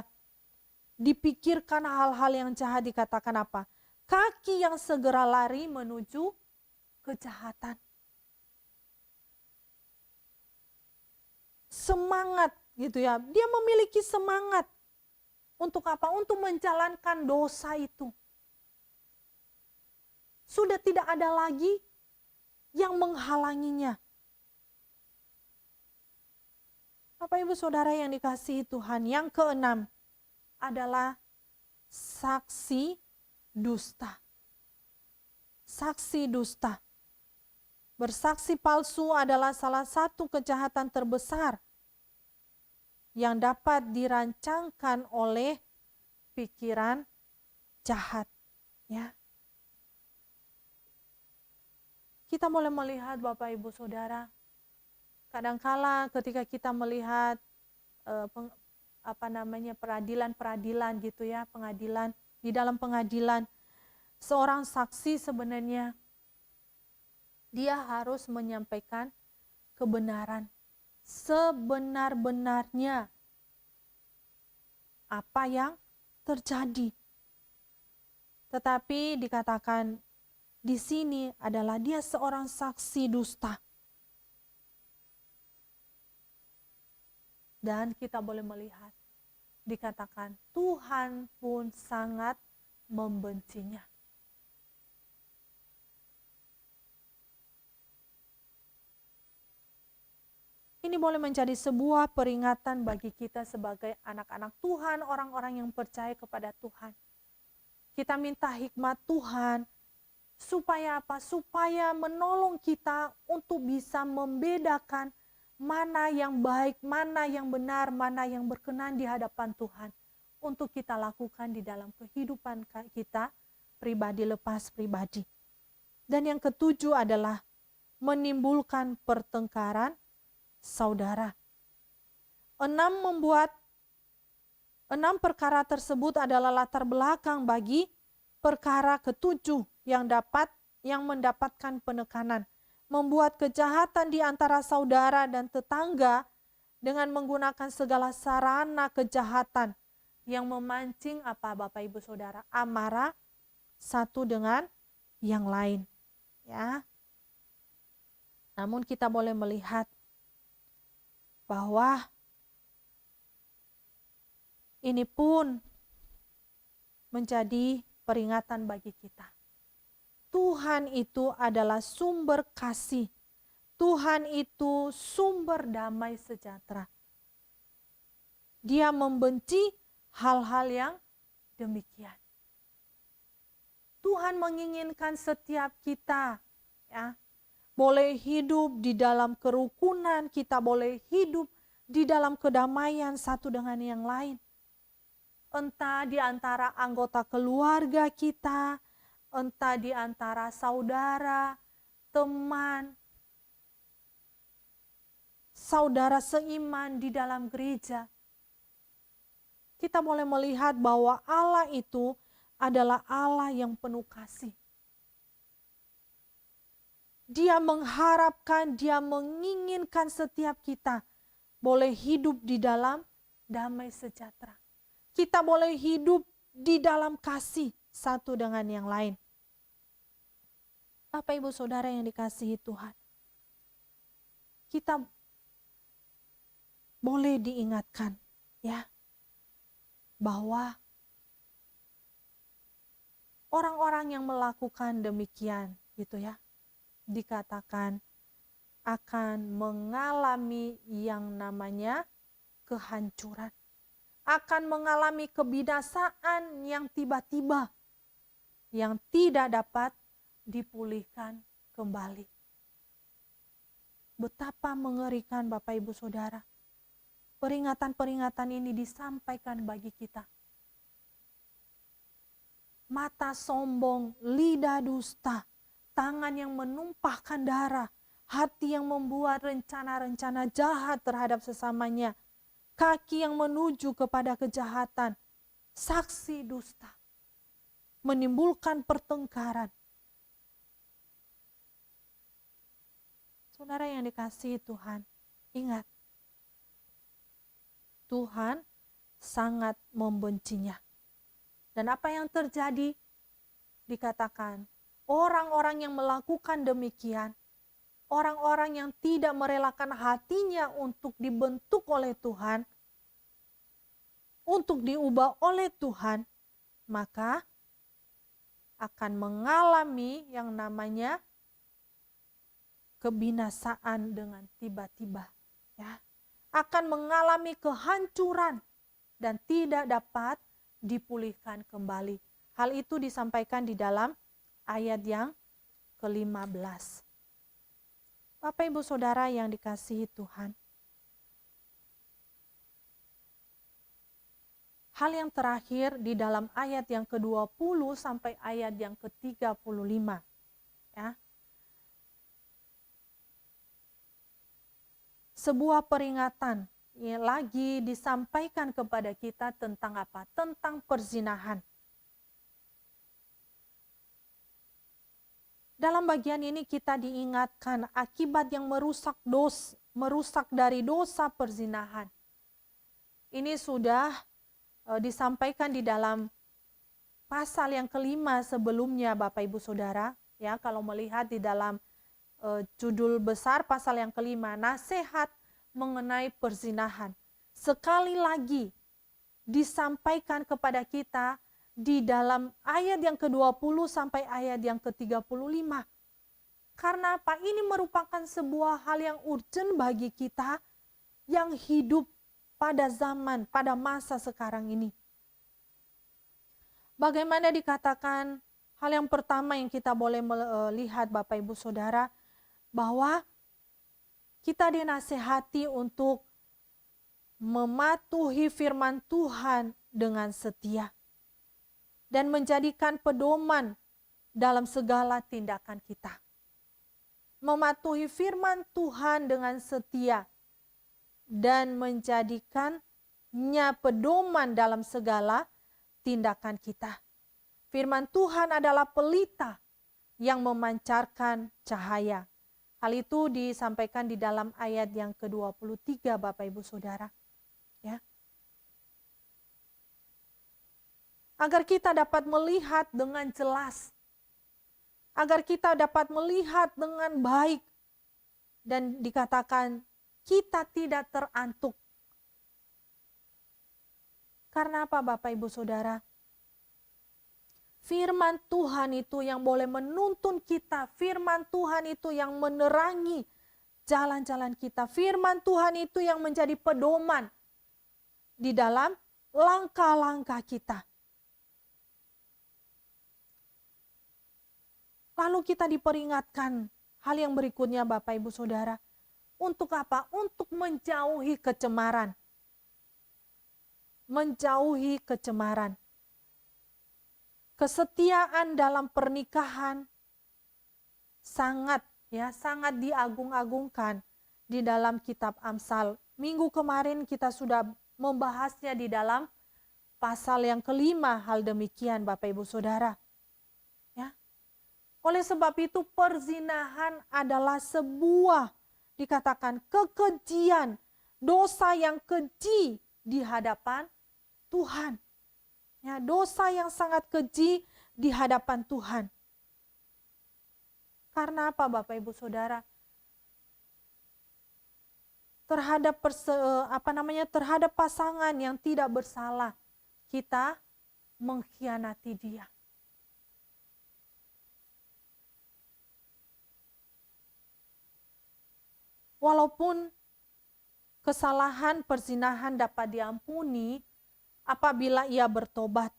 dipikirkan hal-hal yang jahat, dikatakan apa? Kaki yang segera lari menuju kejahatan. Semangat gitu ya. Dia memiliki semangat. Untuk apa? Untuk menjalankan dosa itu. Sudah tidak ada lagi yang menghalanginya. Bapak Ibu Saudara yang dikasihi Tuhan, yang keenam, adalah saksi dusta. Saksi dusta. Bersaksi palsu adalah salah satu kejahatan terbesar yang dapat dirancangkan oleh pikiran jahat, ya. Kita boleh melihat Bapak Ibu Saudara, kadangkala ketika kita melihat peradilan gitu ya, pengadilan, di dalam pengadilan seorang saksi sebenarnya dia harus menyampaikan kebenaran sebenar-benarnya apa yang terjadi. Tetapi dikatakan di sini adalah dia seorang saksi dusta. Dan kita boleh melihat, dikatakan Tuhan pun sangat membencinya. Ini boleh menjadi sebuah peringatan bagi kita sebagai anak-anak Tuhan, orang-orang yang percaya kepada Tuhan. Kita minta hikmat Tuhan, supaya apa? Supaya menolong kita untuk bisa membedakan mana yang baik, mana yang benar, mana yang berkenan di hadapan Tuhan. Untuk kita lakukan di dalam kehidupan kita pribadi lepas pribadi. Dan yang ketujuh adalah menimbulkan pertengkaran saudara. 6 perkara tersebut adalah latar belakang bagi perkara ketujuh yang mendapatkan penekanan. Membuat kejahatan di antara saudara dan tetangga dengan menggunakan segala sarana kejahatan yang memancing apa Bapak Ibu Saudara? Amarah satu dengan yang lain, ya. Namun kita boleh melihat bahwa ini pun menjadi peringatan bagi kita. Tuhan itu adalah sumber kasih. Tuhan itu sumber damai sejahtera. Dia membenci hal-hal yang demikian. Tuhan menginginkan setiap kita, ya, boleh hidup di dalam kerukunan, kita boleh hidup di dalam kedamaian satu dengan yang lain. Entah di antara anggota keluarga kita, entah di antara saudara, teman, saudara seiman di dalam gereja. Kita boleh melihat bahwa Allah itu adalah Allah yang penuh kasih. Dia mengharapkan, dia menginginkan setiap kita boleh hidup di dalam damai sejahtera. Kita boleh hidup di dalam kasih satu dengan yang lain. Bapak Ibu Saudara yang dikasihi Tuhan, kita boleh diingatkan, ya, bahwa orang-orang yang melakukan demikian, gitu ya, dikatakan akan mengalami yang namanya kehancuran, akan mengalami kebinasaan yang tiba-tiba, yang tidak dapat dipulihkan kembali. Betapa mengerikan Bapak Ibu Saudara. Peringatan-peringatan ini disampaikan bagi kita. Mata sombong, lidah dusta, tangan yang menumpahkan darah, hati yang membuat rencana-rencana jahat terhadap sesamanya, kaki yang menuju kepada kejahatan, saksi dusta, menimbulkan pertengkaran. Saudara yang dikasihi Tuhan, ingat, Tuhan sangat membencinya. Dan apa yang terjadi? Dikatakan, orang-orang yang melakukan demikian, orang-orang yang tidak merelakan hatinya untuk dibentuk oleh Tuhan, untuk diubah oleh Tuhan, maka akan mengalami yang namanya kebinasaan dengan tiba-tiba, ya. Akan mengalami kehancuran dan tidak dapat dipulihkan kembali. Hal itu disampaikan di dalam ayat yang ke-15. Bapak Ibu Saudara yang dikasihi Tuhan. Hal yang terakhir di dalam ayat yang ke-20 sampai ayat yang ke-35. Ya. Sebuah peringatan lagi disampaikan kepada kita tentang apa? Tentang perzinahan. Dalam bagian ini kita diingatkan akibat yang merusak dari dosa perzinahan. Ini sudah disampaikan di dalam pasal yang kelima sebelumnya, Bapak Ibu Saudara. Ya, kalau melihat di dalam judul besar pasal yang kelima, nasihat mengenai perzinahan. Sekali lagi disampaikan kepada kita di dalam ayat yang ke-20 sampai ayat yang ke-35. Karena apa? Ini merupakan sebuah hal yang urgent bagi kita yang hidup pada pada masa sekarang ini. Bagaimana dikatakan, hal yang pertama yang kita boleh melihat Bapak Ibu Saudara, bahwa kita dinasihati untuk mematuhi firman Tuhan dengan setia dan menjadikan pedoman dalam segala tindakan kita. Mematuhi firman Tuhan dengan setia dan menjadikannya pedoman dalam segala tindakan kita. Firman Tuhan adalah pelita yang memancarkan cahaya. Hal itu disampaikan di dalam ayat yang ke-23, Bapak Ibu Saudara. Ya. Agar kita dapat melihat dengan jelas, agar kita dapat melihat dengan baik, dan dikatakan kita tidak terantuk. Karena apa Bapak Ibu Saudara? Firman Tuhan itu yang boleh menuntun kita. Firman Tuhan itu yang menerangi jalan-jalan kita. Firman Tuhan itu yang menjadi pedoman di dalam langkah-langkah kita. Lalu kita diperingatkan hal yang berikutnya Bapak Ibu Saudara. Untuk apa? Untuk menjauhi kecemaran. Menjauhi kecemaran. Kesetiaan dalam pernikahan sangat diagung-agungkan di dalam kitab Amsal. Minggu kemarin kita sudah membahasnya di dalam pasal yang kelima, hal demikian Bapak Ibu Saudara. Ya. Oleh sebab itu perzinahan adalah sebuah dikatakan kekejian, dosa yang keji di hadapan Tuhan. Ya, dosa yang sangat keji di hadapan Tuhan. Karena apa Bapak Ibu Saudara? Terhadap terhadap pasangan yang tidak bersalah, kita mengkhianati dia. Walaupun kesalahan perzinahan dapat diampuni apabila ia bertobat.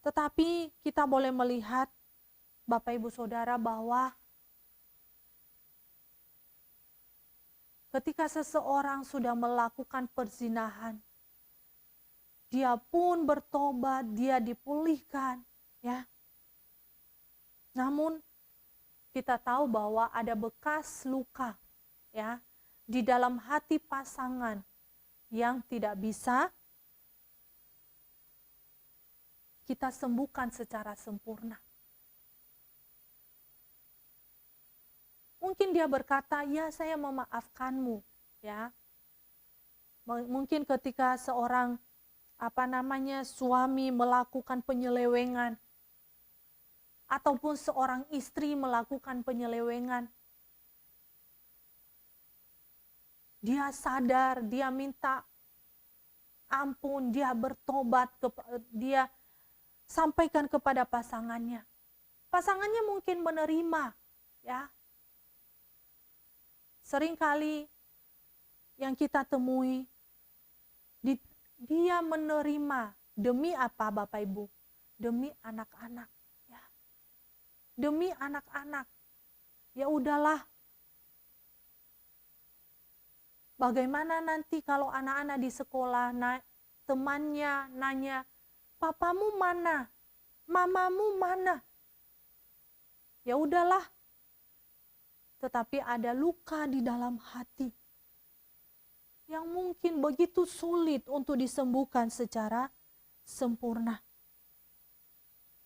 Tetapi kita boleh melihat Bapak Ibu Saudara bahwa ketika seseorang sudah melakukan perzinahan, dia pun bertobat, dia dipulihkan, ya. Namun kita tahu bahwa ada bekas luka, ya, di dalam hati pasangan yang tidak bisa kita sembuhkan secara sempurna. Mungkin dia berkata, ya saya memaafkanmu, ya. Mungkin ketika seorang suami melakukan penyelewengan, ataupun seorang istri melakukan penyelewengan, dia sadar, dia minta ampun, dia bertobat, dia sampaikan kepada pasangannya. Pasangannya mungkin menerima, ya. Seringkali yang kita temui, dia menerima demi apa Bapak Ibu? Demi anak-anak. Ya. Demi anak-anak. Ya udahlah. Bagaimana nanti kalau anak-anak di sekolah, temannya nanya, papamu mana? Mamamu mana? Ya udahlah. Tetapi ada luka di dalam hati yang mungkin begitu sulit untuk disembuhkan secara sempurna.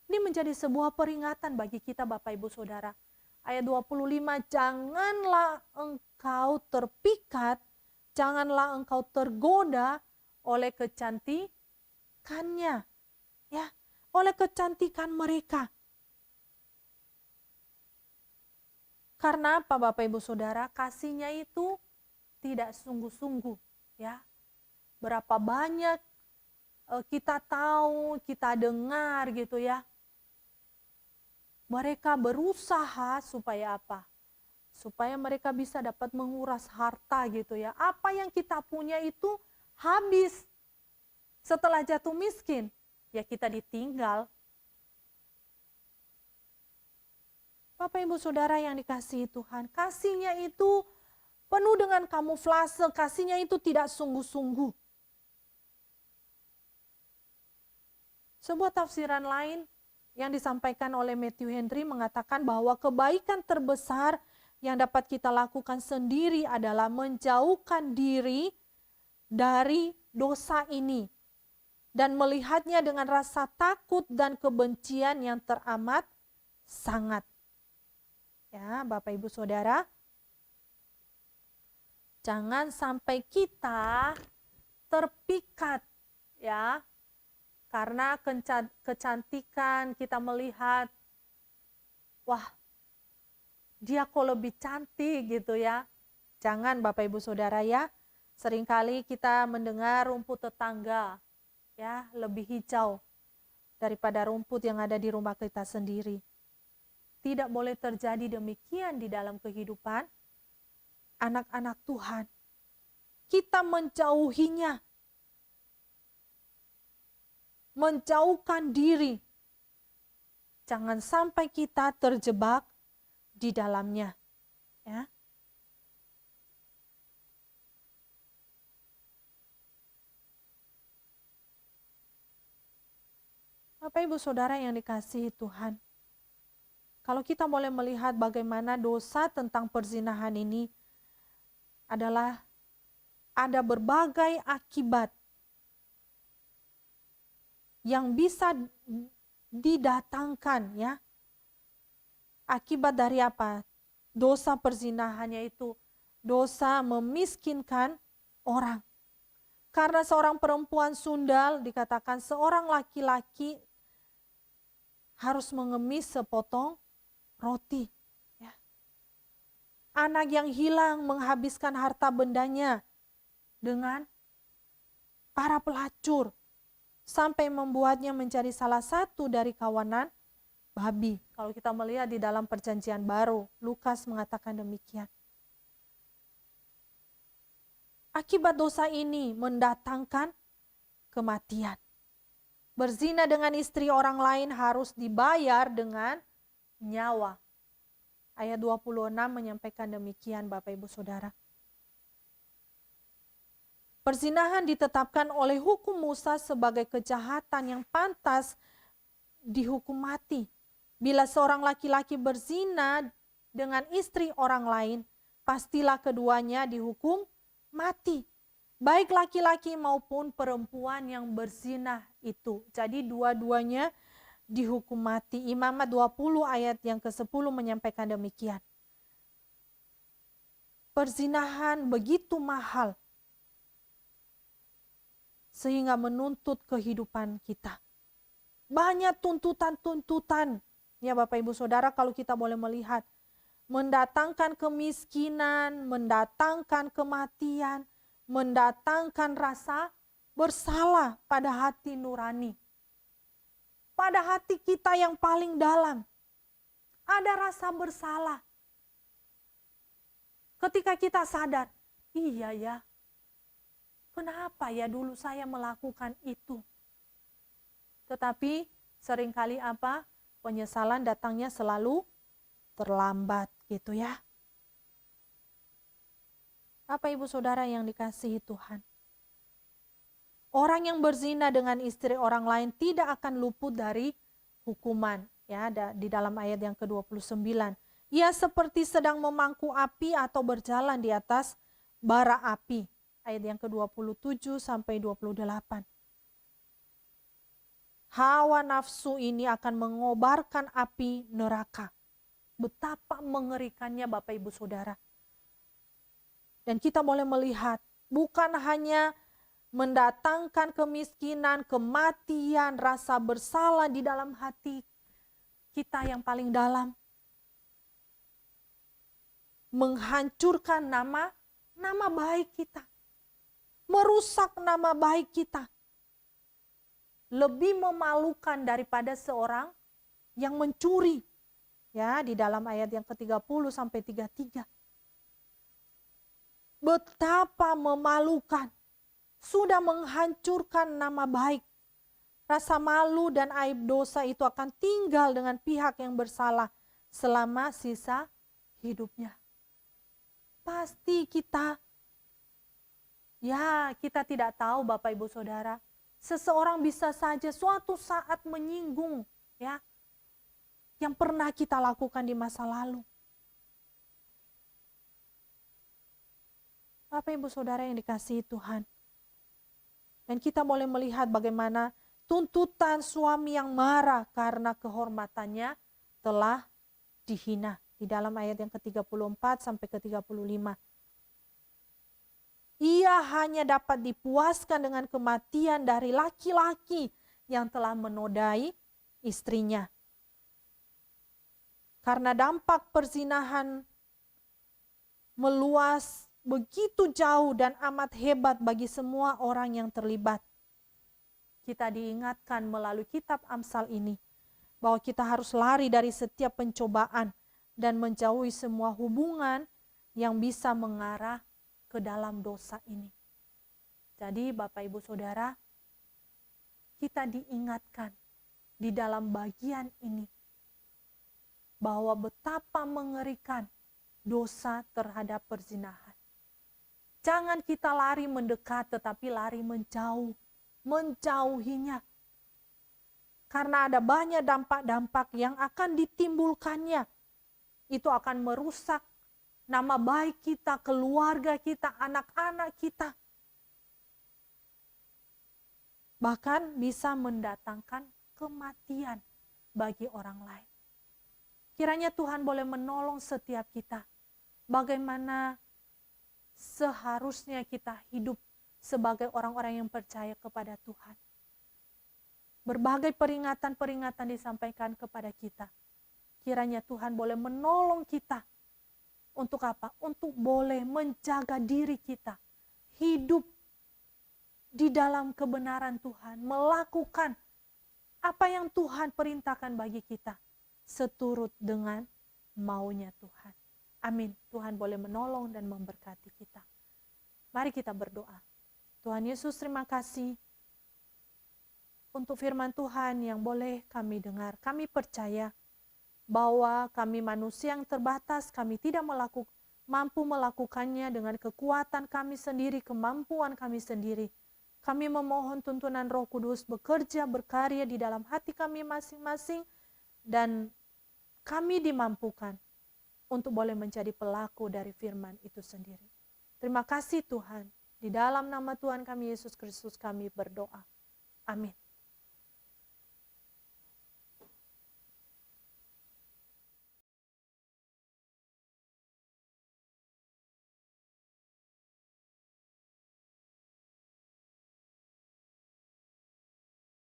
Ini menjadi sebuah peringatan bagi kita Bapak Ibu Saudara. Ayat 25, janganlah engkau terpikat, janganlah engkau tergoda oleh kecantikannya. Ya, oleh kecantikan mereka. Karena apa Bapak Ibu Saudara? Kasihnya itu tidak sungguh-sungguh. Ya, berapa banyak kita tahu, kita dengar gitu ya. Mereka berusaha supaya apa? Supaya mereka bisa dapat menguras harta gitu ya. Apa yang kita punya itu habis. Setelah jatuh miskin, ya kita ditinggal. Bapak Ibu Saudara yang dikasihi Tuhan, kasihnya itu penuh dengan kamuflase, kasihnya itu tidak sungguh-sungguh. Sebuah tafsiran lain yang disampaikan oleh Matthew Henry mengatakan bahwa kebaikan terbesar yang dapat kita lakukan sendiri adalah menjauhkan diri dari dosa ini dan melihatnya dengan rasa takut dan kebencian yang teramat sangat. Ya, Bapak Ibu Saudara, jangan sampai kita terpikat ya, karena kecantikan kita melihat, wah dia kok lebih cantik gitu ya. Jangan Bapak Ibu Saudara ya, seringkali kita mendengar rumput tetangga ya lebih hijau daripada rumput yang ada di rumah kita sendiri. Tidak boleh terjadi demikian di dalam kehidupan anak-anak Tuhan. Kita menjauhinya. Menjauhkan diri. Jangan sampai kita terjebak di dalamnya. Ya. Bapak Ibu Saudara yang dikasihi Tuhan, kalau kita boleh melihat bagaimana dosa tentang perzinahan ini adalah ada berbagai akibat yang bisa didatangkan ya. Akibat dari apa? Dosa perzinahannya itu dosa memiskinkan orang. Karena seorang perempuan sundal dikatakan seorang laki-laki harus mengemis sepotong roti. Ya. Anak yang hilang menghabiskan harta bendanya dengan para pelacur sampai membuatnya menjadi salah satu dari kawanan babi. Kalau kita melihat di dalam Perjanjian Baru, Lukas mengatakan demikian. Akibat dosa ini mendatangkan kematian. Berzina dengan istri orang lain harus dibayar dengan nyawa. Ayat 26 menyampaikan demikian Bapak Ibu Saudara. Perzinahan ditetapkan oleh hukum Musa sebagai kejahatan yang pantas dihukum mati. Bila seorang laki-laki berzina dengan istri orang lain, pastilah keduanya dihukum mati. Baik laki-laki maupun perempuan yang berzina itu. Jadi dua-duanya dihukum mati. Imamat 20 ayat yang ke-10 menyampaikan demikian. Perzinahan begitu mahal sehingga menuntut kehidupan kita. Banyak tuntutan-tuntutan ya Bapak Ibu Saudara kalau kita boleh melihat. Mendatangkan kemiskinan, mendatangkan kematian, mendatangkan rasa bersalah pada hati nurani. Pada hati kita yang paling dalam, ada rasa bersalah. Ketika kita sadar, iya ya, kenapa ya dulu saya melakukan itu? Tetapi seringkali apa? Penyesalan datangnya selalu terlambat gitu ya. Bapak Ibu Saudara yang dikasihi Tuhan. Orang yang berzina dengan istri orang lain tidak akan luput dari hukuman. Ya, di dalam ayat yang ke-29. Ia seperti sedang memangku api atau berjalan di atas bara api. Ayat yang ke-27 sampai 28. Hawa nafsu ini akan mengobarkan api neraka. Betapa mengerikannya Bapak Ibu Saudara. Dan kita boleh melihat bukan hanya mendatangkan kemiskinan, kematian, rasa bersalah di dalam hati kita yang paling dalam. Menghancurkan nama baik kita. Merusak nama baik kita. Lebih memalukan daripada seorang yang mencuri. Ya, di dalam ayat yang ke-30 sampai 33. Betapa memalukan. Sudah menghancurkan nama baik. Rasa malu dan aib dosa itu akan tinggal dengan pihak yang bersalah selama sisa hidupnya. Pasti kita tidak tahu Bapak Ibu Saudara. Seseorang bisa saja suatu saat menyinggung ya yang pernah kita lakukan di masa lalu. Bapak Ibu Saudara yang dikasihi Tuhan. Dan kita boleh melihat bagaimana tuntutan suami yang marah karena kehormatannya telah dihina. Di dalam ayat yang ke-34 sampai ke-35. Ia hanya dapat dipuaskan dengan kematian dari laki-laki yang telah menodai istrinya. Karena dampak perzinahan meluas begitu jauh dan amat hebat bagi semua orang yang terlibat. Kita diingatkan melalui kitab Amsal ini bahwa kita harus lari dari setiap pencobaan dan menjauhi semua hubungan yang bisa mengarah ke dalam dosa ini. Jadi Bapak Ibu Saudara, kita diingatkan di dalam bagian ini bahwa betapa mengerikan dosa terhadap perzinahan. Jangan kita lari mendekat tetapi lari menjauh, menjauhinya. Karena ada banyak dampak-dampak yang akan ditimbulkannya. Itu akan merusak nama baik kita, keluarga kita, anak-anak kita. Bahkan bisa mendatangkan kematian bagi orang lain. Kiranya Tuhan boleh menolong setiap kita. Bagaimana seharusnya kita hidup sebagai orang-orang yang percaya kepada Tuhan. Berbagai peringatan-peringatan disampaikan kepada kita. Kiranya Tuhan boleh menolong kita. Untuk apa? Untuk boleh menjaga diri kita. Hidup di dalam kebenaran Tuhan. Melakukan apa yang Tuhan perintahkan bagi kita. Seturut dengan maunya Tuhan. Amin. Tuhan boleh menolong dan memberkati kita. Mari kita berdoa. Tuhan Yesus, terima kasih untuk firman Tuhan yang boleh kami dengar. Kami percaya bahwa kami manusia yang terbatas, kami tidak mampu melakukannya dengan kekuatan kami sendiri, kemampuan kami sendiri. Kami memohon tuntunan Roh Kudus bekerja, berkarya di dalam hati kami masing-masing, dan kami dimampukan untuk boleh menjadi pelaku dari firman itu sendiri. Terima kasih Tuhan, di dalam nama Tuhan kami Yesus Kristus kami berdoa. Amin.